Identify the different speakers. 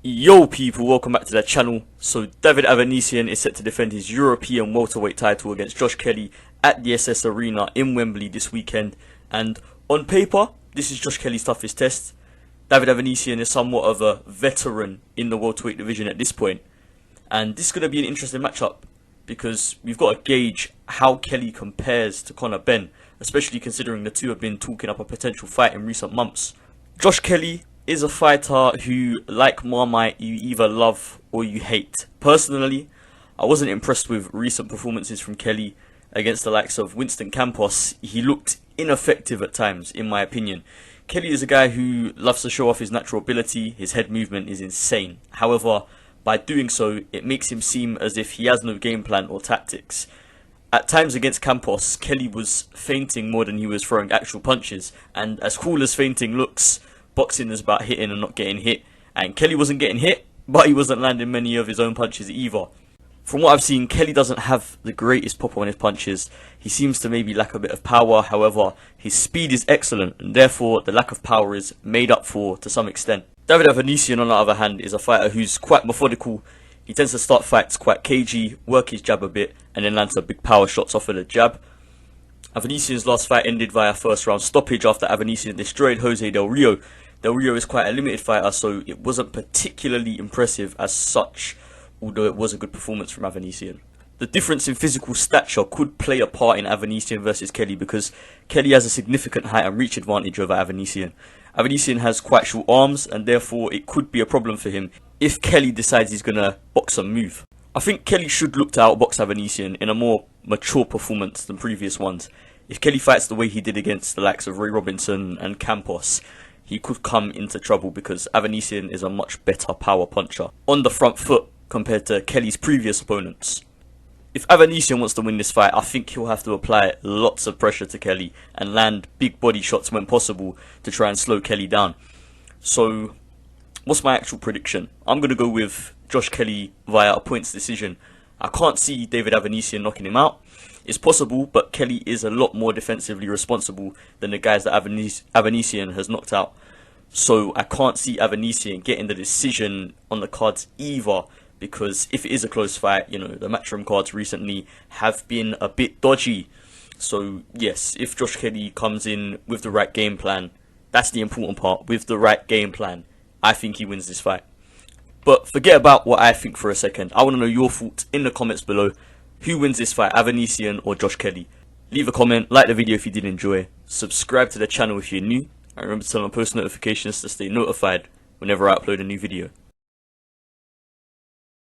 Speaker 1: Yo people, welcome back to the channel. So David Avanesyan is set to defend his European welterweight title against Josh Kelly at the SSE Arena in Wembley this weekend. And on paper, this is Josh Kelly's toughest test. David Avanesyan is somewhat of a veteran in the welterweight division at this point. And this is going to be an interesting matchup because we've got to gauge how Kelly compares to Conor Benn, especially considering the two have been talking up a potential fight in recent months. Josh Kelly is a fighter who, like Marmite, you either love or you hate. Personally, I wasn't impressed with recent performances from Kelly against the likes of Winston Campos. He looked ineffective at times, in my opinion. Kelly is a guy who loves to show off his natural ability. His head movement is insane. However, by doing so, it makes him seem as if he has no game plan or tactics. At times against Campos, Kelly was feinting more than he was throwing actual punches. And as cool as feinting looks, boxing is about hitting and not getting hit. And Kelly wasn't getting hit, but he wasn't landing many of his own punches either. From what I've seen, Kelly doesn't have the greatest pop on his punches. He seems to maybe lack a bit of power. However, his speed is excellent, and therefore the lack of power is made up for to some extent. David Avanesyan, on the other hand, is a fighter who's quite methodical. He tends to start fights quite cagey, work his jab a bit, and then land some big power shots off of the jab. Avanesyan's last fight ended via first round stoppage after Avanesyan destroyed Jose Del Rio. Del Rio is quite a limited fighter, so it wasn't particularly impressive as such, although it was a good performance from Avanesyan. The difference in physical stature could play a part in Avanesyan versus Kelly because Kelly has a significant height and reach advantage over Avanesyan. Avanesyan has quite short arms, and therefore it could be a problem for him if Kelly decides he's going to box and move. I think Kelly should look to outbox Avanesyan in a more mature performance than previous ones. If Kelly fights the way he did against the likes of Ray Robinson and Campos, he could come into trouble because Avanesyan is a much better power puncher on the front foot compared to Kelly's previous opponents. If Avanesyan wants to win this fight, I think he'll have to apply lots of pressure to Kelly and land big body shots when possible to try and slow Kelly down. So, what's my actual prediction? I'm going to go with Josh Kelly via a points decision. I can't see David Avanesyan knocking him out. It's possible, but Kelly is a lot more defensively responsible than the guys that Avanesyan has knocked out. So I can't see Avanesyan getting the decision on the cards either, because if it is a close fight, the matchroom cards recently have been a bit dodgy. So yes, if Josh Kelly comes in with the right game plan, that's the important part, with the right game plan, I think he wins this fight. But forget about what I think for a second. I want to know your thoughts in the comments below. Who wins this fight, Avanesyan or Josh Kelly? Leave a comment, like the video if you did enjoy, subscribe to the channel if you're new, and remember to turn on post notifications to stay notified whenever I upload a new video.